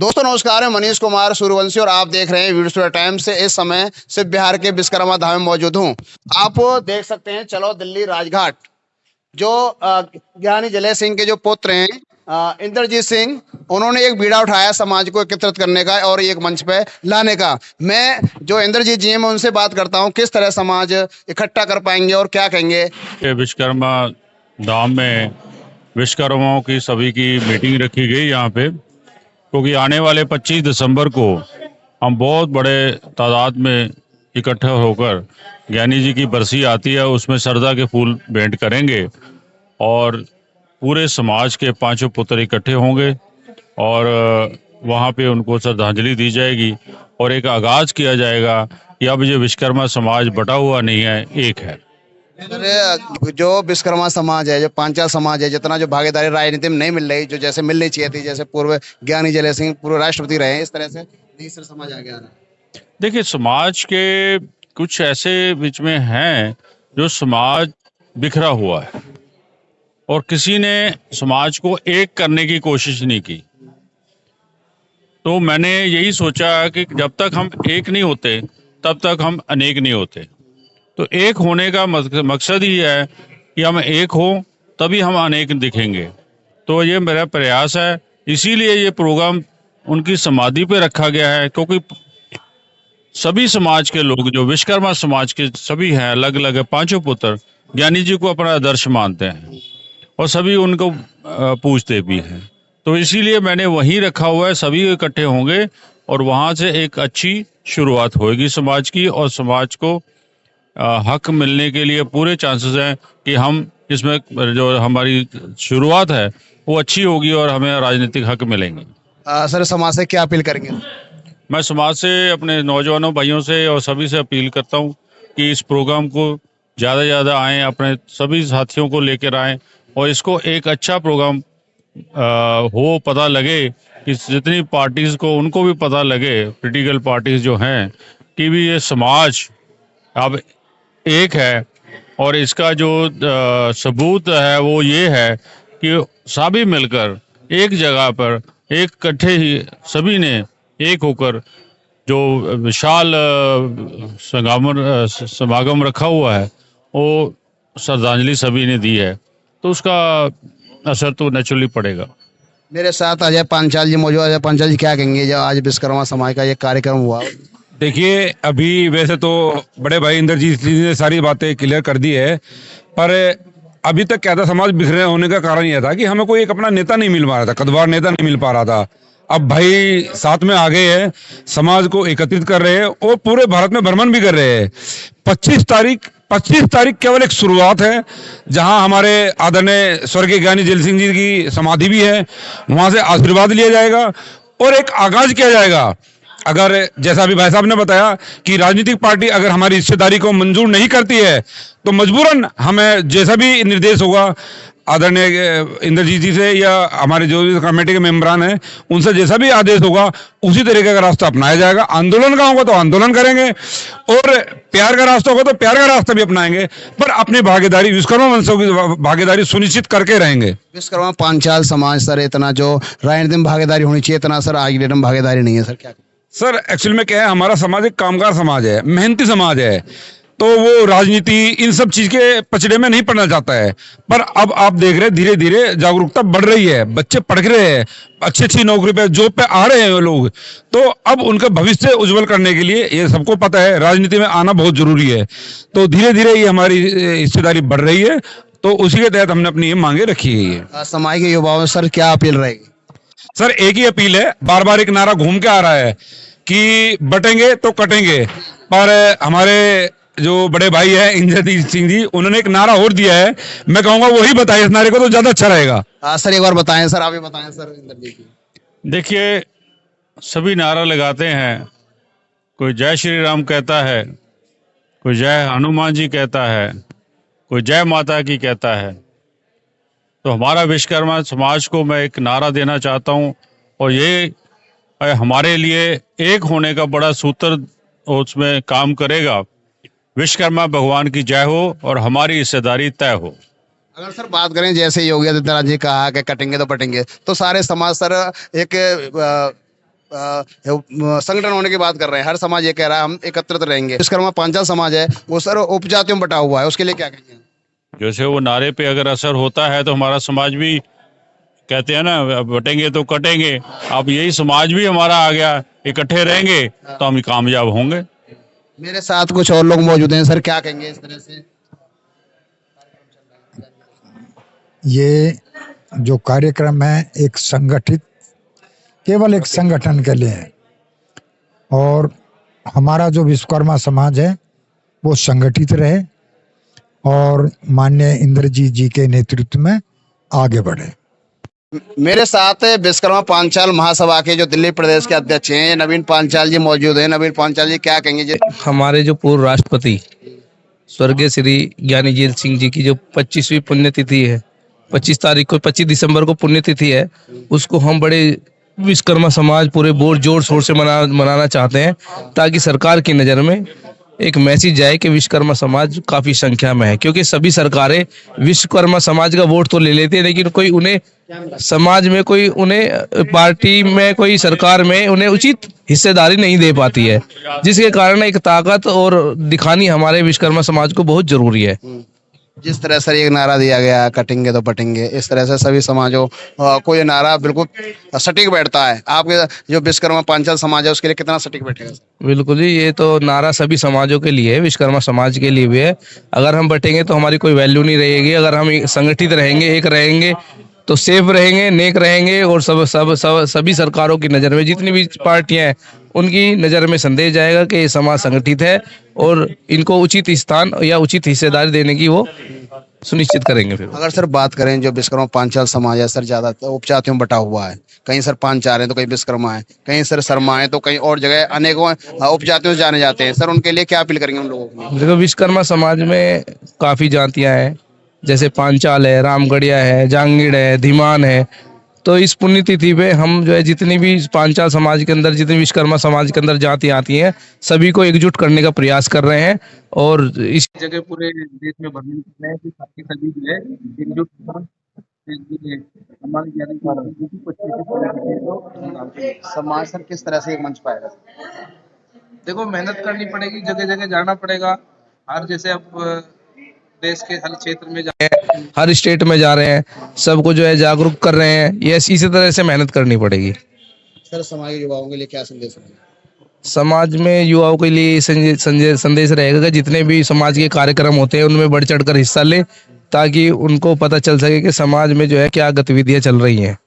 दोस्तों नमस्कार, है मनीष कुमार सूर्यवंशी और आप देख रहे हैं वीडियो स्टूडियो टाइम्स से। इस समय से बिहार के विश्वकर्मा धाम में मौजूद हूं। आप देख सकते हैं चलो दिल्ली राजघाट, जो ज्ञानी जलेय सिंह के जो पुत्र हैं इंद्रजीत सिंह, उन्होंने एक बीड़ा उठाया समाज को एकत्रित करने का और एक मंच पे लाने का। मैं जो इंद्रजीत जी हैं मैं उनसे बात करता हूं किस तरह समाज इकट्ठा कर पाएंगे और क्या कहेंगे। विश्वकर्मा धाम में विश्वकर्माओं की सभी की मीटिंग रखी गई यहाँ पे, क्योंकि आने वाले 25 दिसंबर को हम बहुत बड़े तादाद में इकट्ठा होकर ज्ञानी जी की बरसी आती है, उसमें श्रद्धा के फूल भेंट करेंगे और पूरे समाज के पांचों पुत्र इकट्ठे होंगे और वहाँ पे उनको श्रद्धांजलि दी जाएगी और एक आगाज किया जाएगा कि अब ये विश्वकर्मा समाज बटा हुआ नहीं है, एक है। जो विश्वकर्मा समाज है, जो पांचाल समाज है, जितना जो भागीदारी राजनीति में नहीं मिल रही, जो जैसे मिलनी चाहिए थी, जैसे पूर्व ज्ञानी जलेय सिंह पूर्व राष्ट्रपति रहे, इस तरह से तीसरा समाज आ गया है। देखिए, समाज के कुछ ऐसे बीच में हैं जो समाज बिखरा हुआ है और किसी ने समाज को एक करने की कोशिश नहीं की। तो मैंने यही सोचा कि जब तक हम एक नहीं होते तब तक हम अनेक नहीं होते। तो एक होने का मकसद ही है कि हम एक हो तभी हम अनेक दिखेंगे। तो ये मेरा प्रयास है, इसीलिए ये प्रोग्राम उनकी समाधि पे रखा गया है, क्योंकि सभी समाज के लोग जो विश्वकर्मा समाज के सभी हैं, अलग अलग है, पांचों पुत्र ज्ञानी जी को अपना आदर्श मानते हैं और सभी उनको पूजते भी हैं। तो इसीलिए मैंने वहीं रखा हुआ है, सभी इकट्ठे होंगे और वहां से एक अच्छी शुरुआत होगी समाज की और समाज को हक मिलने के लिए पूरे चांसेस हैं कि हम इसमें जो हमारी शुरुआत है वो अच्छी होगी और हमें राजनीतिक हक मिलेंगे। सर, समाज से क्या अपील करेंगे? मैं समाज से, अपने नौजवानों भाइयों से और सभी से अपील करता हूं कि इस प्रोग्राम को ज़्यादा से ज़्यादा आएँ, अपने सभी साथियों को लेकर आएँ और इसको एक अच्छा प्रोग्राम हो, पता लगे कि जितनी पार्टीज़ को उनको भी पता लगे, पॉलिटिकल पार्टीज़ जो हैं, कि भी ये समाज अब एक है। और इसका जो सबूत है वो ये है कि सभी मिलकर एक जगह पर एक इकट्ठे ही सभी ने एक होकर जो विशाल समागम रखा हुआ है वो श्रद्धांजलि सभी ने दी है, तो उसका असर तो नेचुरली पड़ेगा। मेरे साथ अजय पांचाल जी मौजूद। अजय पांचाल जी, क्या कहेंगे जो आज विश्वकर्मा समाज का ये कार्यक्रम हुआ? देखिए, अभी वैसे तो बड़े भाई इंद्रजीत जी ने सारी बातें क्लियर कर दी है, पर अभी तक क्या था, समाज बिखरे होने का कारण यह था कि हमें कोई एक अपना नेता नहीं मिल पा रहा था, कद्दावर नेता नहीं मिल पा रहा था। अब भाई साथ में आ गए हैं, समाज को एकत्रित कर रहे हैं और पूरे भारत में भ्रमण भी कर रहे हैं। 25 तारीख केवल एक शुरुआत है, जहां हमारे आदरणीय स्वर्गीय ज्ञानी जलेय सिंह जी की समाधि भी है, वहां से आशीर्वाद लिया जाएगा और एक आगाज किया जाएगा। अगर जैसा अभी भाई साहब ने बताया कि राजनीतिक पार्टी अगर हमारी हिस्सेदारी को मंजूर नहीं करती है तो मजबूरन हमें जैसा भी निर्देश होगा आदरणीय इंद्रजीत जी से या हमारे जो भी कमेटी के मेंबरान हैं उनसे, जैसा भी आदेश होगा उसी तरीके का रास्ता अपनाया जाएगा। आंदोलन का होगा तो आंदोलन करेंगे और प्यार का रास्ता होगा तो प्यार का रास्ता भी अपनाएंगे, पर अपनी भागीदारी, विश्वकर्मा वंशों की भागीदारी सुनिश्चित करके रहेंगे। विश्वकर्मा पांचाल समाज सर, इतना जो राजनीति में भागीदारी होनी चाहिए, इतना सर आज की डेट में भागीदारी नहीं है सर, क्या? सर एक्चुअल में क्या है, हमारा समाज एक कामगार समाज है, मेहनती समाज है, तो वो राजनीति इन सब चीज के पचड़े में नहीं पड़ना चाहता है। पर अब आप देख रहे हैं धीरे धीरे जागरूकता बढ़ रही है, बच्चे पढ़ रहे हैं, अच्छी नौकरी पे, जॉब पे आ रहे हैं लोग, तो अब उनका भविष्य उज्जवल करने के लिए ये सबको पता है राजनीति में आना बहुत जरूरी है। तो धीरे धीरे ये हमारी हिस्सेदारी बढ़ रही है, तो उसी के तहत हमने अपनी ये मांगे रखी है। समाज के युवाओं सर क्या अपील रहेगी? सर एक ही अपील है, बार बार एक नारा घूम के आ रहा है कि बटेंगे तो कटेंगे, पर हमारे जो बड़े भाई है इंद्रजीत सिंह जी, उन्होंने एक नारा और दिया है, मैं कहूंगा वही बताइए इस नारे को तो ज्यादा अच्छा रहेगा। सर एक बार बताएं सर, आप ही बताएं सर इंद्रजीत जी। देखिए, सभी नारा लगाते हैं, कोई जय श्री राम कहता है, कोई जय हनुमान जी कहता है, कोई जय माता की कहता है। तो हमारा विश्वकर्मा समाज को मैं एक नारा देना चाहता हूँ और ये हमारे लिए एक होने का बड़ा सूत्र उसमें काम करेगा। विश्वकर्मा भगवान की जय हो और हमारी हिस्सेदारी तय हो। अगर सर बात करें जैसे योगी आदित्यनाथ जी कहा कि कटेंगे तो पटेंगे, तो सारे समाज सर एक संगठन होने की बात कर रहे हैं, हर समाज ये कह रहा है हम एकत्रित रहेंगे। विश्वकर्मा पांचाल समाज है वो सर उपजातियों में बटा हुआ है, उसके लिए क्या कहेंगे? जैसे वो नारे पे अगर असर होता है तो हमारा समाज भी, कहते हैं ना, बटेंगे तो कटेंगे। अब यही समाज भी हमारा आ गया, इकट्ठे रहेंगे तो हम कामयाब होंगे। मेरे साथ कुछ और लोग मौजूद हैं, सर क्या कहेंगे इस तरह से? ये जो कार्यक्रम है एक संगठित, केवल एक संगठन के लिए है और हमारा जो विश्वकर्मा समाज है वो संगठित रहे और माननीय इंद्रजीत जी के नेतृत्व में आगे बढ़े। मेरे साथ विश्वकर्मा पांचाल महासभा के जो दिल्ली प्रदेश के अध्यक्ष हैं नवीन पांचाल जी मौजूद हैं। नवीन पांचाल जी क्या कहेंगे जी? हमारे जो पूर्व राष्ट्रपति स्वर्गीय श्री ज्ञानी जैल सिंह जी की जो 25वीं पुण्यतिथि है, 25 दिसंबर को पुण्यतिथि है, उसको हम बड़े विश्वकर्मा समाज पूरे जोर शोर से मनाना चाहते हैं, ताकि सरकार की नज़र में एक मैसेज जाए कि विश्वकर्मा समाज काफ़ी संख्या में है। क्योंकि सभी सरकारें विश्वकर्मा समाज का वोट तो ले लेती है, लेकिन कोई उन्हें समाज में, कोई उन्हें पार्टी में, कोई सरकार में उन्हें उचित हिस्सेदारी नहीं दे पाती है, जिसके कारण एक ताकत और दिखानी हमारे विश्वकर्मा समाज को बहुत जरूरी है। जिस तरह से एक नारा दिया गया कटेंगे तो बटेंगे, इस तरह से सभी समाजों को ये नारा बिल्कुल सटीक बैठता है। आपके जो विश्वकर्मा पांचाल समाज है उसके लिए कितना सटीक बैठेगा? बिल्कुल जी, ये तो नारा सभी समाजों के लिए है, विश्वकर्मा समाज के लिए भी है। अगर हम बटेंगे तो हमारी कोई वैल्यू नहीं रहेगी। अगर हम संगठित रहेंगे, एक रहेंगे तो सेफ रहेंगे, नेक रहेंगे और सभी सरकारों की नज़र में, जितनी भी पार्टियां हैं उनकी नज़र में संदेश जाएगा कि ये समाज संगठित है और इनको उचित स्थान या उचित हिस्सेदारी देने की वो सुनिश्चित करेंगे। फिर अगर सर बात करें जो विश्वकर्मा पांचाल समाज है सर, ज्यादा उपजातियों में बटा हुआ है, कहीं सर पांचाल है तो कहीं विश्वकर्मा है, कहीं सर शर्मा है तो कहीं और जगह अनेकों उपजातियों से जाने जाते हैं। सर उनके लिए क्या अपील करेंगे उन लोगों को? देखो, विश्वकर्मा समाज में काफ़ी जातियाँ हैं, जैसे पांचाल है, रामगढ़िया है, जांगीड़ है, धीमान है। तो इस पुण्यतिथि पे हम जो है जितनी भी पांचाल समाज के अंदर, जितनी विश्वकर्मा समाज के अंदर जातियाँ आती हैं, सभी को एकजुट करने का प्रयास कर रहे हैं और इस जगह पूरे देश में भ्रमण कर रहे हैं कि ताकि सभी जो है एकजुट समाज सर किस तरह से एक मंच पाएगा? देखो, मेहनत करनी पड़ेगी, जगह जगह जाना पड़ेगा। हर जैसे अब देश के हर क्षेत्र में जा रहे हैं, हर स्टेट में जा रहे हैं, सबको जो है जागरूक कर रहे हैं। ये इसी तरह से मेहनत करनी पड़ेगी। सर समाज के युवाओं के लिए क्या संदेश है? समाज में युवाओं के लिए संदेश रहेगा कि जितने भी समाज के कार्यक्रम होते हैं उनमें बढ़ चढ़कर हिस्सा लें, ताकि उनको पता चल सके कि समाज में जो है क्या गतिविधियां चल रही हैं।